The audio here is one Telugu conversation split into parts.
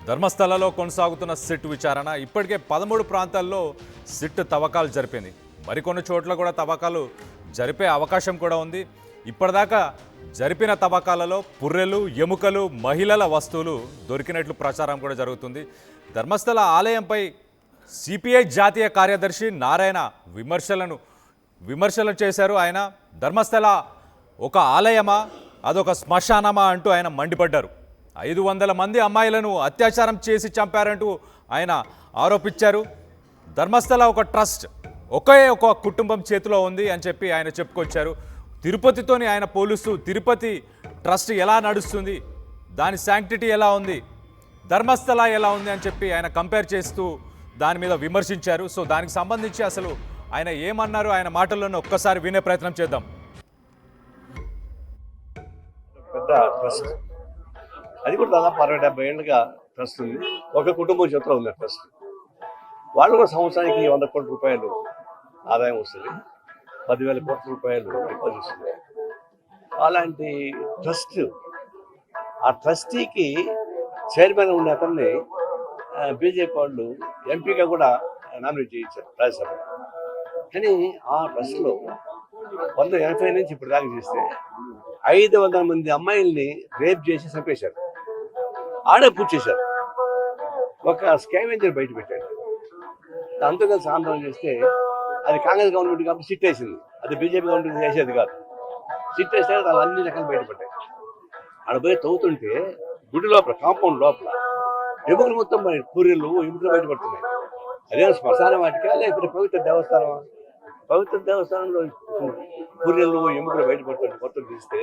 ధర్మస్థలలో కొనసాగుతున్న సిట్ విచారణ ఇప్పటికే 13 ప్రాంతాల్లో సిట్ తవ్వకాలు జరిపింది. మరికొన్ని చోట్ల కూడా తవ్వకాలు జరిపే అవకాశం కూడా ఉంది. ఇప్పటిదాకా జరిపిన తవ్వకాలలో పుర్రెలు, ఎముకలు, మహిళల వస్తువులు దొరికినట్లు ప్రచారం కూడా జరుగుతుంది. ధర్మస్థల ఆలయంపై సిపిఐ జాతీయ కార్యదర్శి నారాయణ విమర్శలు చేశారు. ఆయన ధర్మస్థల ఒక ఆలయమా, అదొక శ్మశానమా అంటూ ఆయన మండిపడ్డారు. 500 మంది అమ్మాయిలను అత్యాచారం చేసి చంపారంటూ ఆయన ఆరోపించారు. ధర్మస్థల ఒక ట్రస్ట్, ఒకే ఒక కుటుంబం చేతిలో ఉంది అని చెప్పి ఆయన చెప్పుకొచ్చారు. తిరుపతితోని ఆయన పోలుస్తూ తిరుపతి ట్రస్ట్ ఎలా నడుస్తుంది, దాని శాంక్టిటీ ఎలా ఉంది, ధర్మస్థల ఎలా ఉంది అని చెప్పి ఆయన కంపేర్ చేస్తూ దాని మీద విమర్శించారు. సో దానికి సంబంధించి అసలు ఆయన ఏమన్నారు, ఆయన మాటల్లోనే ఒక్కసారి వినే ప్రయత్నం చేద్దాం. పెద్ద ట్రస్ట్ అది కూడా దాదాపు 60-70 ఏళ్ళుగా ట్రస్ట్ ఉంది. ఒక కుటుంబం చేతిలో ఉంది ట్రస్ట్. వాళ్ళు కూడా సంవత్సరానికి 100 కోట్ల రూపాయలు ఆదాయం వస్తుంది, 10,000 కోట్ల రూపాయలు డిపాజిట్ వస్తుంది. అలాంటి ట్రస్ట్, ఆ ట్రస్టీకి చైర్మన్ ఉన్న అతన్ని బీజేపీ వాళ్ళు ఎంపీగా కూడా నామినేట్ చేయించారు రాజ్యసభ. కానీ ఆ ట్రస్ట్లో 1980 నుంచి ఇప్పుడు దాకా చేస్తే 500 మంది అమ్మాయిల్ని రేప్ చేసి చంపేశారు. ఆడే పూజ చేశారు. ఒక స్కావెంజర్ బయట పెట్టాడు. అంతా కలిసి ఆందోళన చేస్తే అది కాంగ్రెస్ గవర్నమెంట్ కాబట్టి సిట్ వేసింది. అది బీజేపీ గవర్నమెంట్ చేసేది కాదు. సిట్ వేస్తే వాళ్ళు అన్ని రకాలు బయటపడ్డాయి. ఆడ పోయి తవ్వుతుంటే గుడి లోపల, కాంపౌండ్ లోపల ఎముకలు మొత్తం పూరీలు ఎముకలు బయటపడుతున్నాయి. అదే శ్మశాన వాటికా లేకపోతే పవిత్ర దేవస్థానం? పవిత్ర దేవస్థానంలో పూరీలు ఎముకలు బయటపడుతుంటే మొత్తం తీస్తే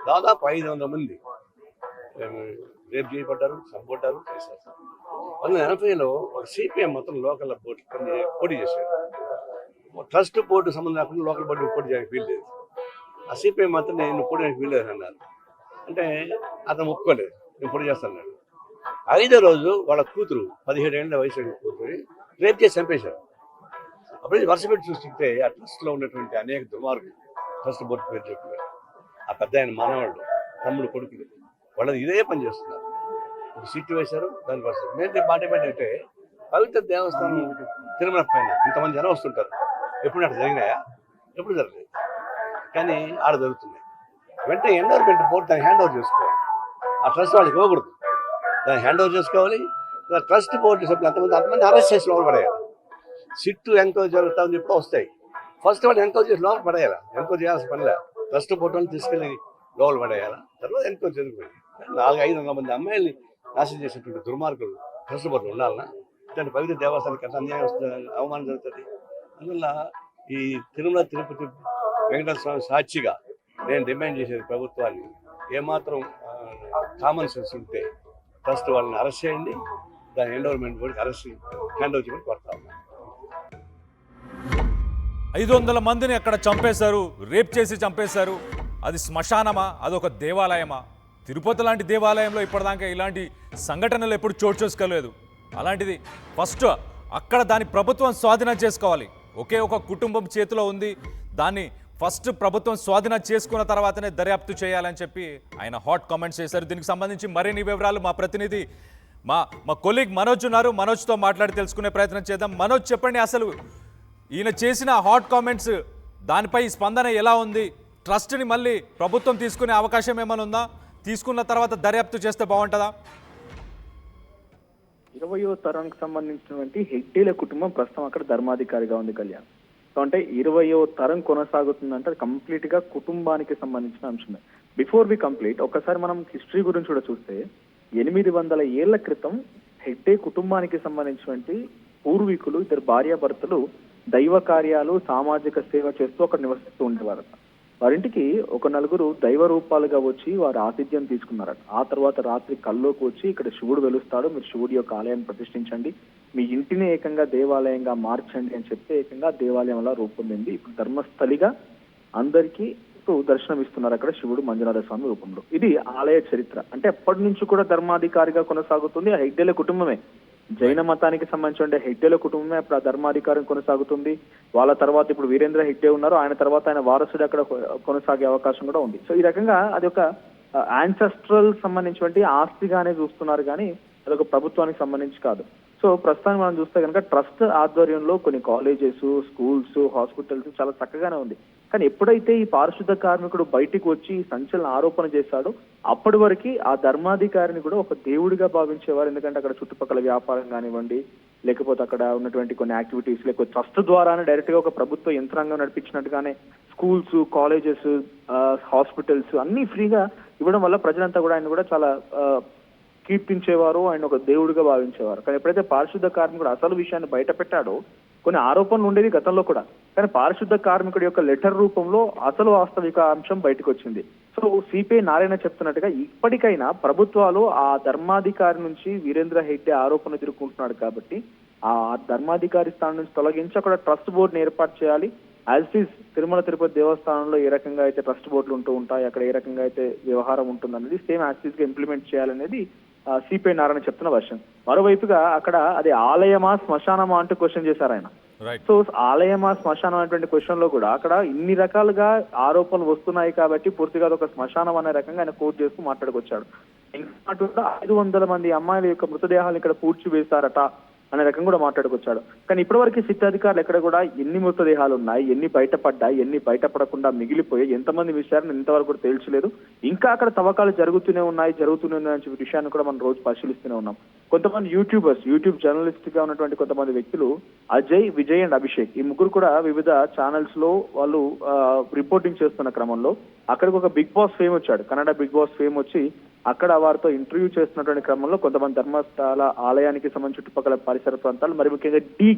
దాదాపు 500 మంది రేపు చేయబడ్డారు, చంపబడ్డారు, చేశారు. 1980లో ఒక సిపిఎం మొత్తం లోకల్ బోర్డు పోటీ చేశారు. ట్రస్ట్ బోర్డు సంబంధం లేకుండా లోకల్ బోర్డు పోటీ చేయడానికి వీల్లేదు. ఆ సిపిఎం మాత్రం నేను పోటీ చేయడానికి వీల్లేదు అన్నారు. అంటే అతను ఒప్పుకోలేదు, నేను పోటీ చేస్తాను. 5వ రోజు వాళ్ళ కూతురు, 17 ఏళ్ళ వయసు కూతురు రేపు చేసి చంపేశారు. అప్పుడు వరుస పెట్టి చూస్తుంటే ఆ ట్రస్ట్లో ఉన్నటువంటి అనేక దుర్మార్గులు ట్రస్ట్ బోర్డు పేరు చెప్పారు. ఆ పెద్ద ఆయన మనవాళ్ళు, తమ్ముడు, కొడుకులు వాళ్ళది ఇదే పని చేస్తున్నారు. ఒక సీట్లు వేశారు, దానికోసం మేము మాట ఏంటంటే పవిత్ర దేవస్థానం తిరుమల పైన ఇంతమంది జనం వస్తుంటారు. ఎప్పుడు అట్లా జరిగినాయా? ఎప్పుడు జరగలేదు. కానీ ఆడ జరుగుతున్నాయి. వెంటనే ఎన్విరాన్మెంట్ బోర్డు దాన్ని హ్యాండ్ ఓవర్ చేసుకోవాలి. ఆ ట్రస్ట్ వాళ్ళకి ఇవ్వకూడదు, దాన్ని హ్యాండ్ ఓవర్ చేసుకోవాలి. ట్రస్ట్ బోర్డు సభ్యులు అంతమంది అరెస్ట్ చేసి లోపల పడేయాలి. సిట్టు ఎంక్వైరీ జరుగుతామని చెప్పి వస్తాయి. ఫస్ట్ వాళ్ళు ఎంక్వైరీ చేసి లోపల పడేయాలి. ఎంక్వైరీ చేయాల్సిన పనిలే, ట్రస్ట్ బోర్డుని తీసుకెళ్ళి లోపల పడేయాలి. తర్వాత ఎంక్వైరీ జరిగిపోయింది. 400-500 మంది అమ్మాయిల్ని నాశనం చేసేటువంటి దుర్మార్గులు ట్రస్ట్ బోర్డు ఉండాలన్నా? ఇట్లాంటి పవిత్ర దేవస్థానానికి ఎంత అన్యాయం వస్తుంది, అవమానం జరుగుతుంది. అందువల్ల ఈ తిరుమల తిరుపతి వెంకటేశ్వర స్వామి సాక్షిగా నేను డిమాండ్ చేసేది ప్రభుత్వాన్ని, ఏమాత్రం కామన్ సెన్స్ ఉంటే ట్రస్ట్ వాళ్ళని అరెస్ట్ చేయండి, దాని ఎండోర్మెంట్ బోర్డుకి అరెస్ట్ హ్యాండ్ ఓవర్ చేయమని కోరుతా ఉన్నాను. 500 మందిని అక్కడ చంపేశారు, రేప్ చేసి చంపేశారు. అది శ్మశానమా, అదొక దేవాలయమా? తిరుపతి లాంటి దేవాలయంలో ఇప్పటిదాకా ఇలాంటి సంఘటనలు ఎప్పుడు చోటు చేసుకోలేదు. అలాంటిది ఫస్ట్ అక్కడ దాని ప్రభుత్వం స్వాధీనం చేసుకోవాలి. ఒకే ఒక కుటుంబం చేతిలో ఉంది, దాన్ని ఫస్ట్ ప్రభుత్వం స్వాధీనం చేసుకున్న తర్వాతనే దర్యాప్తు చేయాలని చెప్పి ఆయన హాట్ కామెంట్స్ చేశారు. దీనికి సంబంధించి మరిన్ని వివరాలు మా ప్రతినిధి మా కొలీగ్ మనోజ్ ఉన్నారు. మనోజ్తో మాట్లాడి తెలుసుకునే ప్రయత్నం చేద్దాం. మనోజ్, చెప్పండి, అసలు ఈయన చేసిన హాట్ కామెంట్స్ దానిపై స్పందన ఎలా ఉంది? ట్రస్ట్ని మళ్ళీ ప్రభుత్వం తీసుకునే అవకాశం ఏమైనా ఉందా? తీసుకున్న తర్వాత దర్యాప్తు చేస్తే బాగుంటుందా? 20వ తరానికి సంబంధించినటువంటి హెగ్డేల కుటుంబం ప్రస్తుతం అక్కడ ధర్మాధికారిగా ఉంది కళ్యాణ్. సో అంటే 20వ తరం కొనసాగుతుందంటే అది కంప్లీట్ గా కుటుంబానికి సంబంధించిన అంశమే. బిఫోర్ వి కంప్లీట్ ఒకసారి మనం హిస్టరీ గురించి కూడా చూస్తే 800 ఏళ్ల క్రితం హెగ్డే కుటుంబానికి సంబంధించినటువంటి పూర్వీకులు, ఇద్దరు భార్యాభర్తలు దైవ కార్యాలు, సామాజిక సేవ చేస్తూ అక్కడ నివసిస్తూ ఉండేవారు. వారింటికి ఒక 4 దైవ రూపాలుగా వచ్చి వారు ఆతిథ్యం తీసుకున్నారట. ఆ తర్వాత రాత్రి కల్లోకి వచ్చి ఇక్కడ శివుడు వెలుస్తాడు, మీరు శివుడి యొక్క ఆలయాన్ని ప్రతిష్ఠించండి, మీ ఇంటిని ఏకంగా దేవాలయంగా మార్చండి అని చెప్పి ఏకంగా దేవాలయంలా రూపొందింది. ఇప్పుడు ధర్మస్థలిగా అందరికీ దర్శనం ఇస్తున్నారు అక్కడ శివుడు మంజునాథ స్వామి రూపంలో. ఇది ఆలయ చరిత్ర. అంటే ఎప్పటి నుంచి కూడా ధర్మాధికారిగా కొనసాగుతుంది ఆ హెగ్డేల కుటుంబమే. జైన మతానికి సంబంధించిన హెగ్డేల కుటుంబమే అప్పుడు ఆ ధర్మాధికారం కొనసాగుతుంది. వాళ్ళ తర్వాత ఇప్పుడు వీరేంద్ర హెగ్డే ఉన్నారు, ఆయన తర్వాత ఆయన వారసుడు అక్కడ కొనసాగే అవకాశం కూడా ఉంది. సో ఈ రకంగా అది ఒక యాన్సెస్ట్రల్ సంబంధించినటువంటి ఆస్తిగానే చూస్తున్నారు కానీ అదొక ప్రభుత్వానికి సంబంధించి కాదు. సో ప్రస్తుతానికి మనం చూస్తే కనుక ట్రస్ట్ ఆధ్వర్యంలో కొన్ని కాలేజెస్, స్కూల్స్, హాస్పిటల్స్ చాలా చక్కగానే ఉంది. కానీ ఎప్పుడైతే ఈ పారిశుద్ధ కార్మికుడు బయటికి వచ్చి సంచలన ఆరోపణ చేశాడో అప్పటి వరకు ఆ ధర్మాధికారిని కూడా ఒక దేవుడిగా భావించేవారు. ఎందుకంటే అక్కడ చుట్టుపక్కల వ్యాపారం కానివ్వండి, లేకపోతే అక్కడ ఉన్నటువంటి కొన్ని యాక్టివిటీస్, లేకపోతే ట్రస్ట్ ద్వారానే డైరెక్ట్ గా ఒక ప్రభుత్వ యంత్రాంగం నడిపించినట్టుగానే స్కూల్స్, కాలేజెస్, హాస్పిటల్స్ అన్ని ఫ్రీగా ఇవ్వడం వల్ల ప్రజలంతా కూడా ఆయన కూడా చాలా కీర్తించేవారు, ఆయన ఒక దేవుడిగా భావించేవారు. కానీ ఎప్పుడైతే పారిశుద్ధ కార్మికుడు అసలు విషయాన్ని బయట పెట్టాడో కొన్ని ఆరోపణలు ఉండేవి గతంలో కూడా, కానీ పారిశుద్ధ కార్మికుడి యొక్క లెటర్ రూపంలో అసలు వాస్తవిక అంశం బయటకు వచ్చింది. సో సిపిఐ నారాయణ చెప్తున్నట్టుగా ఇప్పటికైనా ప్రభుత్వాలు ఆ ధర్మాధికారి నుంచి వీరేంద్ర హెగ్డే ఆరోపణ ఎదుర్కొంటున్నాడు కాబట్టి ఆ ధర్మాధికారి స్థానం నుంచి తొలగించి అక్కడ ట్రస్ట్ బోర్డుని ఏర్పాటు చేయాలి. యాజ్ ఇస్ తిరుమల తిరుపతి దేవస్థానంలో ఏ రకంగా అయితే ట్రస్ట్ బోర్డులు ఉంటూ ఉంటాయి, అక్కడ ఏ రకంగా అయితే వ్యవహారం ఉంటుందనేది సేమ్ యాజ్ ఇస్ గా ఇంప్లిమెంట్ చేయాలనేది సిపిఐ నారాయణ చెప్తున్న వర్షన్. మరోవైపుగా అక్కడ అది ఆలయమా శ్మశానమా అంటూ క్వశ్చన్ చేశారు ఆయన. సో ఆలయమా శ్మశానం అనేటువంటి క్వశ్చన్ లో కూడా అక్కడ ఇన్ని రకాలుగా ఆరోపణలు వస్తున్నాయి కాబట్టి పూర్తిగా ఒక శ్మశానం అనే రకంగా ఆయన కోట్ చేస్తూ మాట్లాడుకొచ్చాడు. ఇంకా 500 మంది అమ్మాయిల యొక్క మృతదేహాలు ఇక్కడ పూడ్చి వేశారట అనే రకం కూడా మాట్లాడుకొచ్చాడు. కానీ ఇప్పటివరకు సిట్టాధికారులు ఎక్కడ కూడా ఎన్ని మృతదేహాలు ఉన్నాయి, ఎన్ని బయటపడ్డాయి, ఎన్ని బయటపడకుండా మిగిలిపోయాయి, ఎంతమంది విషయాన్ని ఇంతవరకు కూడా తేల్చలేదు. ఇంకా అక్కడ తవ్వకాలు జరుగుతూనే ఉన్నాయి అనే విషయాన్ని కూడా మనం రోజు పరిశీలిస్తూనే ఉన్నాం. కొంతమంది యూట్యూబ్ జర్నలిస్ట్ గా ఉన్నటువంటి కొంతమంది వ్యక్తులు అజయ్, విజయ్ అండ్ అభిషేక్ ఈ ముగ్గురు కూడా వివిధ ఛానల్స్ లో వాళ్ళు రిపోర్టింగ్ చేస్తున్న క్రమంలో అక్కడికి ఒక బిగ్ బాస్ ఫేమ్ వచ్చాడు, కన్నడ బిగ్ బాస్ ఫేమ్ వచ్చి అక్కడ వారితో ఇంటర్వ్యూ చేస్తున్నటువంటి క్రమంలో కొంతమంది ధర్మస్థల ఆలయానికి సంబంధించి చుట్టుపక్కల పరిసర ప్రాంతాలు, మరి ముఖ్యంగా డి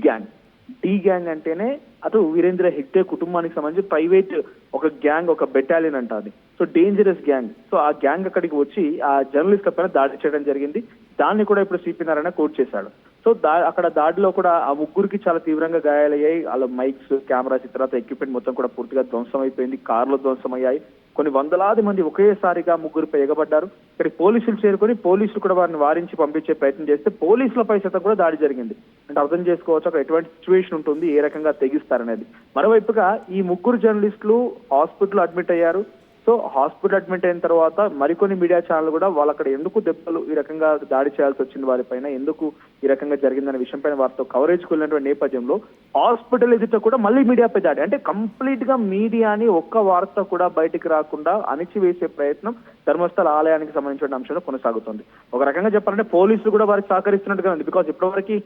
గ్యాంగ్ అంటేనే అటు వీరేంద్ర హెగ్డే కుటుంబానికి సంబంధించి ప్రైవేట్ ఒక గ్యాంగ్, ఒక బెటాలియన్ అంట అది. So dangerous gang. సో ఆ గ్యాంగ్ అక్కడికి వచ్చి ఆ జర్నలిస్ట్ పైన దాడి చేయడం జరిగింది. దాన్ని కూడా ఇప్పుడు సిపి నారాయణ కోట్ చేశాడు. సో అక్కడ దాడిలో కూడా ఆ ముగ్గురికి చాలా తీవ్రంగా గాయాలయ్యాయి. వాళ్ళ మైక్స్, కెమెరాస్, తర్వాత ఎక్విప్మెంట్ మొత్తం కూడా పూర్తిగా ధ్వంసం అయిపోయింది. కార్లు ధ్వంసం అయ్యాయి. కొన్ని వందలాది మంది ఒకేసారిగా ముగ్గురుపై ఎగబడ్డారు. ఇక్కడ పోలీసులు చేరుకొని పోలీసులు కూడా వారిని వారించి పంపించే ప్రయత్నం చేస్తే పోలీసులపై సైతం కూడా దాడి జరిగింది. అంటే అర్థం చేసుకోవచ్చు అక్కడ ఎటువంటి సిచ్యువేషన్ ఉంటుంది, ఏ రకంగా తెగిస్తారనేది. మరోవైపుగా ఈ ముగ్గురు జర్నలిస్టులు హాస్పిటల్ అడ్మిట్ అయ్యారు. సో హాస్పిటల్ అడ్మిట్ అయిన తర్వాత మరికొన్ని మీడియా ఛానల్ కూడా వాళ్ళు అక్కడ ఎందుకు దెబ్బలు ఈ రకంగా దాడి చేయాల్సి వచ్చింది వారిపైన, ఎందుకు ఈ రకంగా జరిగిందనే విషయం పైన వారితో కవరేజ్కి వెళ్ళినటువంటి నేపథ్యంలో హాస్పిటల్ ఎదుట కూడా మళ్ళీ మీడియాపై దాడి. అంటే కంప్లీట్ గా మీడియాని ఒక్క వార్త కూడా బయటికి రాకుండా అణిచివేసే ప్రయత్నం ధర్మస్థల ఆలయానికి సంబంధించిన అంశంలో కొనసాగుతుంది. ఒక రకంగా చెప్పాలంటే పోలీసులు కూడా వారికి సహకరిస్తున్నట్టుగా ఉంది. బికాజ్ ఇప్పటివరకు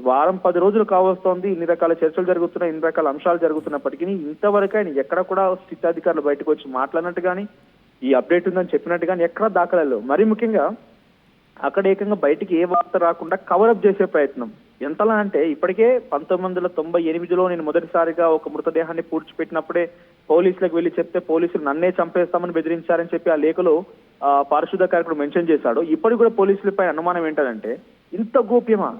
వారం 10 రోజులు కావస్తోంది, ఇన్ని రకాల చర్చలు జరుగుతున్నాయి, ఇన్ని రకాల అంశాలు జరుగుతున్నప్పటికీ ఇంతవరకు ఆయన ఎక్కడ కూడా స్థితాధికారులు బయటకు వచ్చి మాట్లాడినట్టు కానీ ఈ అప్డేట్ ఉందని చెప్పినట్టు కానీ ఎక్కడా దాఖలాలు. మరీ ముఖ్యంగా అక్కడ ఏకంగా బయటికి ఏ వార్త రాకుండా కవరప్ చేసే ప్రయత్నం. ఎంతలా అంటే ఇప్పటికే 1998లో నేను మొదటిసారిగా ఒక మృతదేహాన్ని పూడ్చిపెట్టినప్పుడే పోలీసులకు వెళ్లి చెప్తే పోలీసులు నన్నే చంపేస్తామని బెదిరించారని చెప్పి ఆ లేఖలో పారిశుద్ధ కార్మికుడు మెన్షన్ చేశాడు. ఇప్పటికి కూడా పోలీసులపై అనుమానం ఏంటంటే ఇంత గోప్యమా,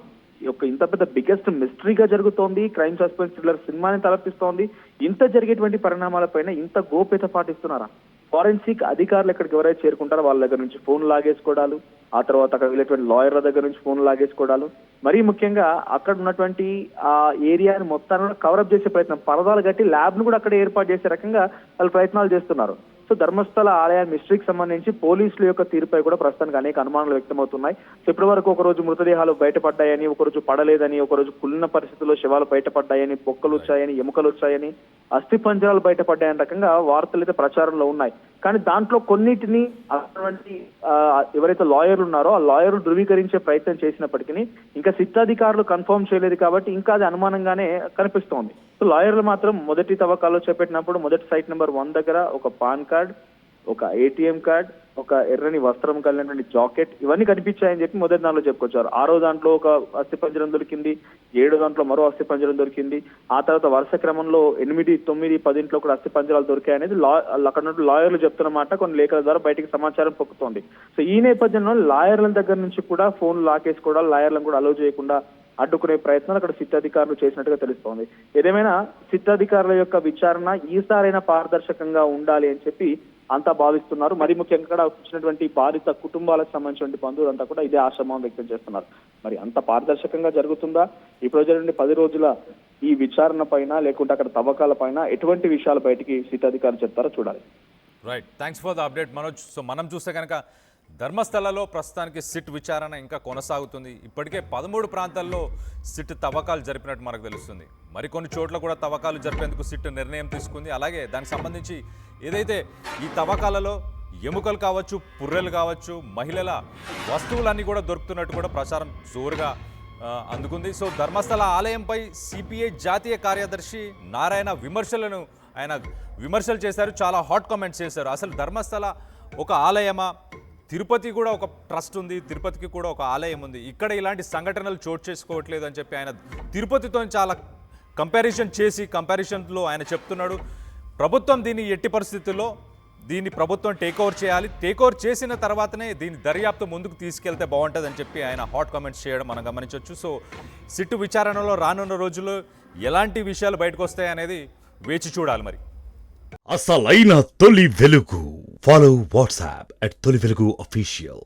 ఇంత పెద్ద బిగ్గెస్ట్ మిస్టరీగా జరుగుతోంది, క్రైమ్ సస్పెన్స్ థ్రిల్లర్ సినిమాని తలపిస్తోంది, ఇంత జరిగేటువంటి పరిణామాలపైన ఇంత గోప్యత పాటిస్తున్నారా? ఫారెన్సిక్ అధికారులు ఎక్కడికి ఎవరైతే చేరుకుంటారో వాళ్ళ దగ్గర నుంచి ఫోన్ లాగేసుకోవడాలు, ఆ తర్వాత అక్కడ వెళ్ళేటువంటి లాయర్ల దగ్గర నుంచి ఫోన్ లాగేసుకోవడాలు, మరీ ముఖ్యంగా అక్కడ ఉన్నటువంటి ఆ ఏరియాని మొత్తాన్ని కవరప్ చేసే ప్రయత్నం, పరదాలు కట్టి ల్యాబ్ ను కూడా అక్కడ ఏర్పాటు చేసే రకంగా వాళ్ళు ప్రయత్నాలు చేస్తున్నారు. సో ధర్మస్థల ఆలయ మిస్టరీకి సంబంధించి పోలీసుల యొక్క తీరుపై కూడా ప్రస్తుతానికి అనేక అనుమానాలు వ్యక్తమవుతున్నాయి. సో ఇప్పటి వరకు ఒకరోజు మృతదేహాలు బయటపడ్డాయని, ఒకరోజు పడలేదని, ఒకరోజు కుళ్ళిన పరిస్థితుల్లో శవాలు బయటపడ్డాయని, బొక్కలు వచ్చాయని, ఎముకలు వచ్చాయని, అస్థి పంజరాలు బయటపడ్డాయని రకంగా వార్తలు అయితే ప్రచారంలో ఉన్నాయి. కానీ దాంట్లో కొన్నిటిని అటువంటి ఎవరైతే లాయర్లు ఉన్నారో ఆ లాయర్లు ధృవీకరించే ప్రయత్నం చేసినప్పటికీ ఇంకా సిట్టాధికారులు కన్ఫర్మ్ చేయలేదు కాబట్టి ఇంకా అది అనుమానంగానే కనిపిస్తోంది. సో లాయర్లు మాత్రం మొదటి తవ్వకాల్లో చేపట్టినప్పుడు మొదటి సైట్ నెంబర్ 1 దగ్గర ఒక పాన్ కార్డ్, ఒక ఏటీఎం కార్డ్, ఒక ఎర్రని వస్త్రం కలిగినటువంటి జాకెట్ ఇవన్నీ కనిపించాయని చెప్పి మొదటి దాంట్లో చెప్పుకొచ్చారు. 6వ దాంట్లో ఒక అస్థిపంజరం దొరికింది, 7వ దాంట్లో మరో అస్థిపంజరం దొరికింది, ఆ తర్వాత వరుస క్రమంలో 8, 9, 10 కూడా అస్థిపంజరాలు దొరికాయనేది అక్కడ నుండి లాయర్లు చెప్తున్నమాట కొన్ని లేఖల ద్వారా బయటికి సమాచారం పొక్కుతోంది. సో ఈ నేపథ్యంలో లాయర్ల దగ్గర నుంచి కూడా ఫోన్ లాకేసుకోవడాలు, లాయర్లను కూడా అలో చేయకుండా అడ్డుకునే ప్రయత్నాలు అక్కడ సిట్ అధికారులు చేసినట్టుగా తెలుస్తోంది. ఏదేమైనా సిట్ అధికారుల యొక్క విచారణ ఈసారైనా పారదర్శకంగా ఉండాలి అని చెప్పి అంతా భావిస్తున్నారు. మరి ముఖ్యంగా ఇక్కడ వచ్చినటువంటి బాధిత కుటుంబాలకు సంబంధించిన బంధువులంతా కూడా ఇదే ఆశాభావం వ్యక్తం చేస్తున్నారు. మరి అంత పారదర్శకంగా జరుగుతుందా? ఇప్పుడు జరిగిన 10 రోజుల ఈ విచారణ పైన లేకుంటే అక్కడ తవ్వకాల పైన ఎటువంటి విషయాలు బయటికి సిట్ అధికారులు చెప్తారో చూడాలి. Right, thanks for the update Manoj. So మనం చూస్తే కనుక ధర్మస్థలలో ప్రస్తుతానికి సిట్ విచారణ ఇంకా కొనసాగుతుంది. ఇప్పటికే 13 ప్రాంతాల్లో సిట్ తవ్వకాలు జరిపినట్టు మనకు తెలుస్తుంది. మరికొన్ని చోట్ల కూడా తవ్వకాలు జరిపేందుకు సిట్ నిర్ణయం తీసుకుంది. అలాగే దానికి సంబంధించి ఏదైతే ఈ తవ్వకాలలో ఎముకలు కావచ్చు, పుర్రెలు కావచ్చు, మహిళల వస్తువులన్నీ కూడా దొరుకుతున్నట్టు కూడా ప్రచారం జోరుగా అందుకుంది. సో ధర్మస్థల ఆలయంపై సిపిఐ జాతీయ కార్యదర్శి నారాయణ విమర్శలు చేశారు. చాలా హాట్ కామెంట్స్ చేశారు. అసలు ధర్మస్థల ఒక ఆలయమా? తిరుపతి కూడా ఒక ట్రస్ట్ ఉంది, తిరుపతికి కూడా ఒక ఆలయం ఉంది. ఇక్కడ ఇలాంటి సంఘటనలు చోటు చేసుకోవట్లేదు అని చెప్పి ఆయన తిరుపతితో చాలా కంపారిజన్లో ఆయన చెప్తున్నాడు. ప్రభుత్వం దీన్ని ఎట్టి పరిస్థితుల్లో ప్రభుత్వం టేక్ ఓవర్ చేయాలి. టేక్ ఓవర్ చేసిన తర్వాతనే దీని దర్యాప్తు ముందుకు తీసుకెళ్తే బాగుంటుందని చెప్పి ఆయన హాట్ కామెంట్స్ చేయడం మనం గమనించవచ్చు. సో సిట్టు విచారణలో రానున్న రోజుల్లో ఎలాంటి విషయాలు బయటకు వస్తాయి అనేది వేచి చూడాలి. మరి అసలైన తొలి వెలుగు. ఫాలో వాట్సాప్ @తొలి వెలుగు official.